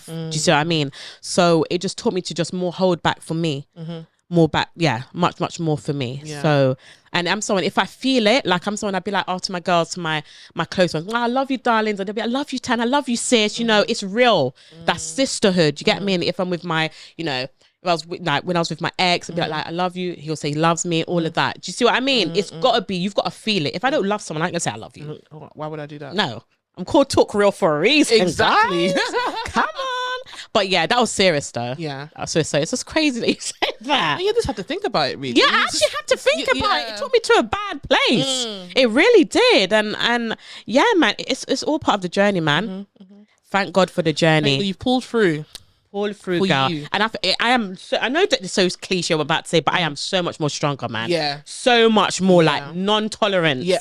Do you see what I mean? So it just taught me to just more hold back for me. More back, much more for me. So, and I'm someone, if I feel it, like I'm someone, I'd be like, to my girls, to my close ones, I love you, darlings, and they'll be, I love you, Tan, I love you, sis. You know, it's real. That's sisterhood. You get me? And if I'm with my, when I was with my ex, I'd be like, I love you. He'll say he loves me. All of that. Do you see what I mean? It's got to be. You've got to feel it. If I don't love someone, I'm gonna say I love you. Why would I do that? No, I'm called Talk Real for a reason. Exactly. Come on. But yeah, that was serious though. Yeah. That was serious. So it's just crazy that you said that. You just have to think about it, really. Yeah, I actually had to think about it. It took me to a bad place. It really did. And yeah, man, it's all part of the journey, man. Thank God for the journey. You pulled through. Pulled through, girl. You. And I am so, I know that it's so cliche what I'm about to say, but I am so much more stronger, man. Yeah. So much more like non-tolerance. Yeah.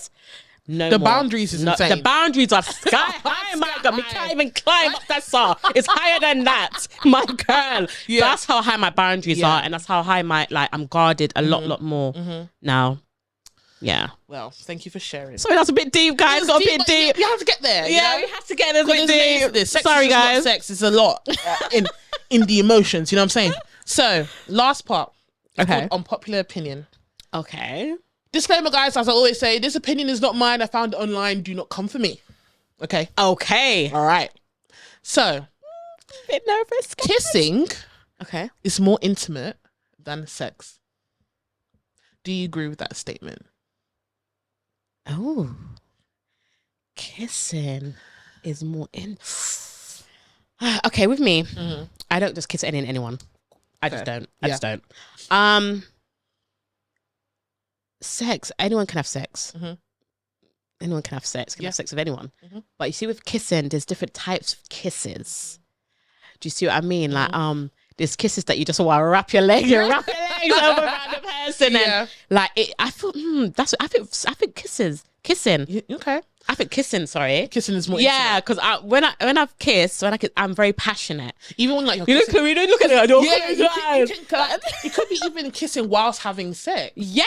No the more. Boundaries is insane. The boundaries are sky high, my God. We can't even climb up that star. It's higher than that, my girl. Yeah. That's how high my boundaries are, and that's how high I'm guarded a lot more now. Yeah. Well, thank you for sharing. Sorry, that's a bit deep, guys. Got a bit deep. You have to get there. Yeah, we have to get there. A bit deep. Sex Sorry, is just guys. Not sex is a lot in the emotions. You know what I'm saying? So, last part. Okay. Unpopular opinion. Okay. Disclaimer, guys, as I always say, this opinion is not mine. I found it online. Do not come for me. Okay? Okay. All right. So, a bit nervous. Kissing is more intimate than sex. Do you agree with that statement? Oh. Kissing is more in... Okay, with me, I don't just kiss anyone. I just don't. I just don't. Sex, anyone can have sex. Anyone can have sex. Can have sex with anyone. But you see, with kissing, there's different types of kisses. Do you see what I mean? Like, there's kisses that you just want to wrap your legs over around the person, and like it. I thought, I think kissing. Okay. I think kissing. Sorry, kissing is more. Yeah, because when I've kissed, I'm very passionate. Even when like you look at it. It could be even kissing whilst having sex. Yeah,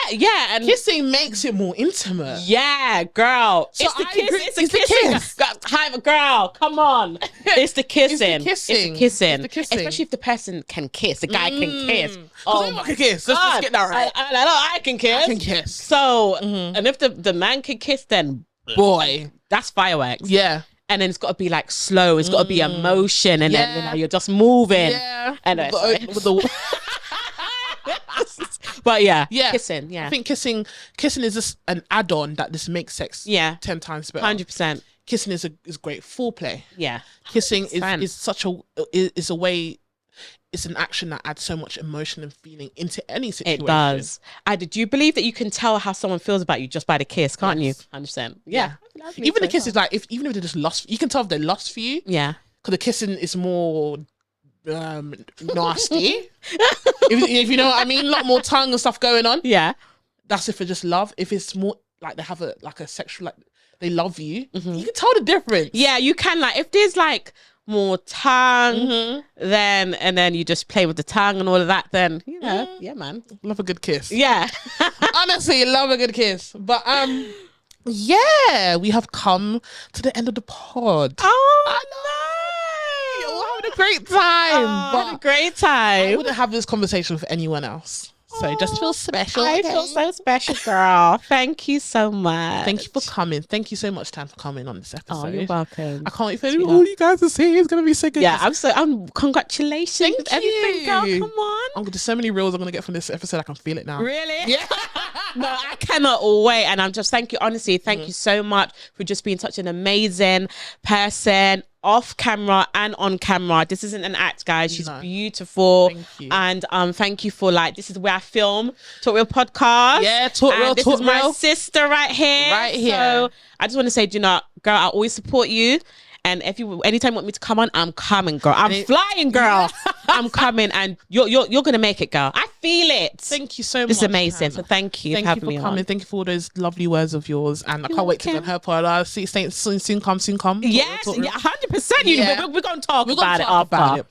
and kissing makes it more intimate. Yeah, girl. So it's the kiss. It's the kiss. Hi, girl. Come on. It's the kissing. It's the kissing. Especially if the person can kiss. The guy can kiss. Oh, I can kiss. Let's get that right. I can kiss. I can kiss. So, and if the man can kiss, then boy, that's fireworks. Yeah. And then it's got to be like slow. It's got to be emotion, and then you're just moving. Yeah. And but yeah, kissing. Yeah, I think kissing is just an add-on that just makes sex 10 times better. 100%. Kissing is great foreplay. Yeah, kissing is such a way. It's an action that adds so much emotion and feeling into any situation. It does. Do you believe that you can tell how someone feels about you just by the kiss? Can't you? 100%. Yeah. Even the kiss is like even if they're just lost, you can tell if they're lost for you. Yeah. Because the kissing is more nasty. if you know what I mean, a lot more tongue and stuff going on. Yeah. That's if it's just love. If it's more like they have a sexual, like they love you, you can tell the difference. Yeah, you can. Like if there's like more tongue, then you just play with the tongue and all of that, then yeah, man, love a good kiss. Yeah. Honestly, love a good kiss. But yeah, we have come to the end of the pod. Oh no, we're having a great time. Had a great time. I wouldn't have this conversation with anyone else. So it just feels special. I feel so special, girl. Thank you so much. Thank you for coming. Thank you so much, Tan, for coming on this episode. Oh, you're welcome. I can't wait for all you guys to see. It's gonna be so good. Yeah, congratulations. Thank with everything, you. girl. Come on. There's so many reels I'm gonna get from this episode. I can feel it now. Really? Yeah. No, I cannot wait. And I'm just thank you so much for just being such an amazing person. Off camera and on camera. This isn't an act, guys. She's beautiful. Thank you. And thank you for this is where I film Talk Real podcast. Yeah, Talk Real. This is my sister right here. Right here. So I just want to say, girl, I always support you. And if you anytime you want me to come on, I'm coming, girl. I'm flying, girl. I'm coming, and you're gonna make it, girl. I feel it. Thank you so much. This is amazing. Tan. So thank you for having me coming. on. Thank you for all those lovely words of yours, and I can't wait to on her part. I'll see soon come. Yes, 100%. We're gonna talk about it after.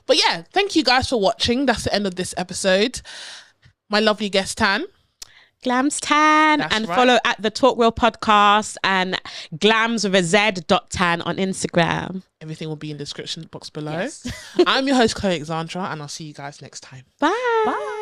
But yeah, thank you guys for watching. That's the end of this episode. My lovely guest Tan. Glamz Tan. That's and right. follow at the Talk Real podcast and Glamz with a Z.tan on Instagram. Everything will be in the description box below. Yes. I'm your host, Alexandra, and I'll see you guys next time. Bye. Bye.